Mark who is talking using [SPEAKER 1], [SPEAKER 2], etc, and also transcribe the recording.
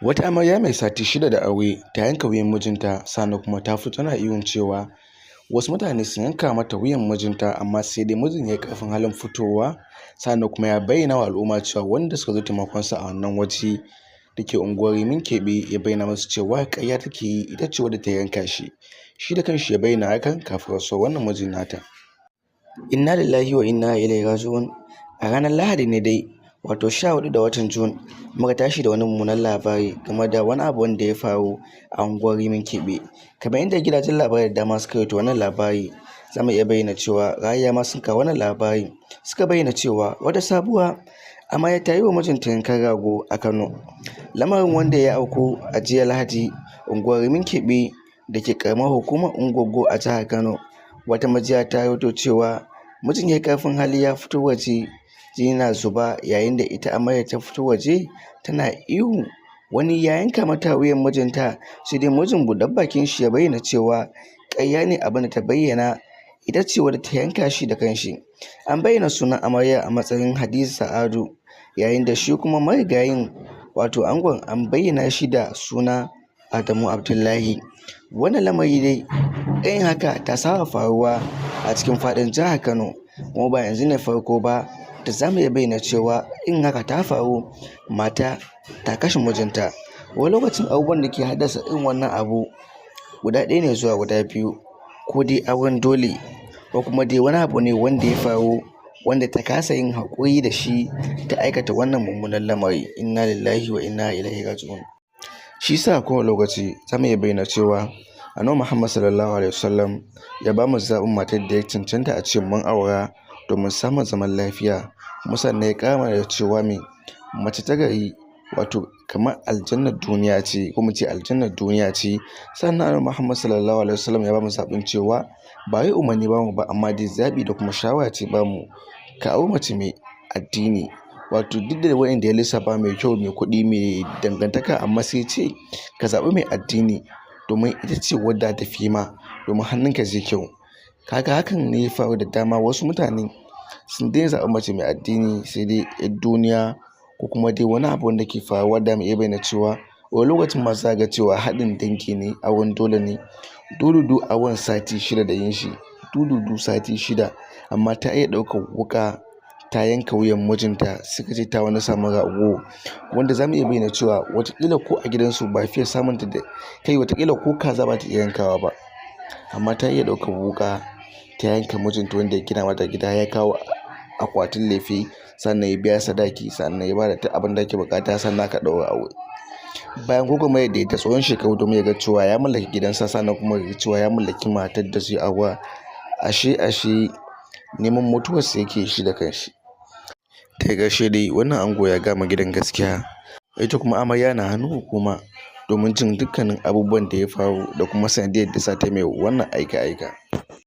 [SPEAKER 1] Wata amarya mai sati 6 da aure ta yanka wuyan mijinta, sannan kuma ta fito tana ihun cewa wasu mutane sun yanka mata wuyan mijinta, amma sai dai mijin ya yi ƙarfin halin fitowa, sannan kuma ya bayyana wa al'umma cewa wanda suka zo taimakonsa a wannan waje da ke unguwar Rimin Kebe ya bayyana musu cewa ƙarya take yi, ita ce wadda ta yanka shi. Shi da kanshi ya bayyana hakan kafin rasuwar wannan mijin nata. Inna lillahi wa inna ilaihi raji'un. A ranar Lahadi ne dai, wato 14 da watan Jun, muka tashi da wani mummunan labari game da wani abu wanda ya faru a unguwar Rimin Kebe. Kamar yadda gidajen labarai da dama suka rawaito wannan labari, za mu iya bayyana cewa Raliya ma sun kawo wannan labari, suka bayyana cewa wata sabuwa amarya ta yi wa mijinta yankan rago a Kano. Lamarin wanda ya auku a jiya Lahadi, unguwar Rimin Kebe da ke ƙaramar hukumar Ungwaggo a jihar Kano. Wata majiya ta rawaito cewa mijin ya yi ƙarfin hali ya fito waje, jini na zuba, yayin da ita amarya ta fito waje tana ihu wani ya yanka mata wuyan mijinta, sai dai mijin buɗar bakin shi ya bayyana cewa ƙarya ne abin da ta bayyana, ita ce wadda ta yanka shi da kanshi. An bayyana sunan amarya a matsayin Hadiza Sa'adu, yayin da shi kuma marigayin wato angon an bayyana shi da suna Adamu Abdullahi. Wannan lamari dai irin haka ta saba faruwa a cikin faɗin jihar Kano, kuma ba yanzu ne farko ba da za mu iya bayyana cewa in haka ta faru, mata ta kashe mijinta. Wani lokacin abubuwan da ke haddasa irin wannan abu guda ɗaya ne zuwa guda biyu, ko dai auren dole, ko kuma dai wani abu ne wanda ya faru wanda ta kasa yin haƙuri da shi ta aikata wannan mummunan lamari. Inna lillahi wa inna ilaihi raji'un. Shi sa kowane lokaci za mu iya bayyana cewa Annabi Muhammad sallallahu alaihi wasallam ya ba mu zaɓin matar da ya cancanta a ce mun aura domin samun zaman lafiya. Kuma sannan ya ƙara da cewa mace ta gari wato kamar aljannar duniya ce, ko mu ce aljannar duniya ce. Sannan Annabi Muhammad sallallahu alaihi wasallam ya ba mu zaɓin cewa ba wai umarni ba mu ba, amma dai zaɓi da kuma shawara ce ba mu, ka auri mace mai addini. Wato duk da waɗanda ya lissafa mai kyau, mai kuɗi, mai dangantaka, amma sai ce ka zaɓi mai addini, domin ita ce wadda ta fi ma, domin hannunka zai kyau. Kaga hakan ne ya faru da dama, wasu mutane sun daina zaɓen mace mai addini, sai dai 'yar duniya ko kuma dai wani abu wanda ke faruwa da mu iya bayyana cewa wani lokacin ma za ga cewa haɗin dangi ne, auren dole ne. Dudu auren sati 6 da yin shi, dudu sati 6, amma ta iya ɗaukar wuƙa ta yanka wuyan mijinta, suka ce ta wani samu rago, wanda za mu iya bayyana cewa wataƙila ko a gidansu ba fiye samun ta da kai, wataƙila ko kaza ba ta iya yankawa ba, amma ta iya ɗaukar wuƙa ta yanka mijinta wanda ya gina mata gida, ya kawo akwatin lefe, sannan ya biya sadaki, sannan ya ba da abin da ake buƙata, sannan aka ɗaura aure. Bayan gwagwarmayar da ya ta tsawon shekaru domin ya ga cewa ya mallaki gidansa, sannan kuma ya ga cewa ya mallaki matar da zai aura, ashe neman mutuwarsa yake shi da kanshi. Daga ƙarshe dai wannan ango ya gama gidan gaskiya, ita kuma amarya na hannun hukuma domin jin dukkanin abubuwan da ya faru da kuma sanadiyyar da sa ta mai wannan aika-aika.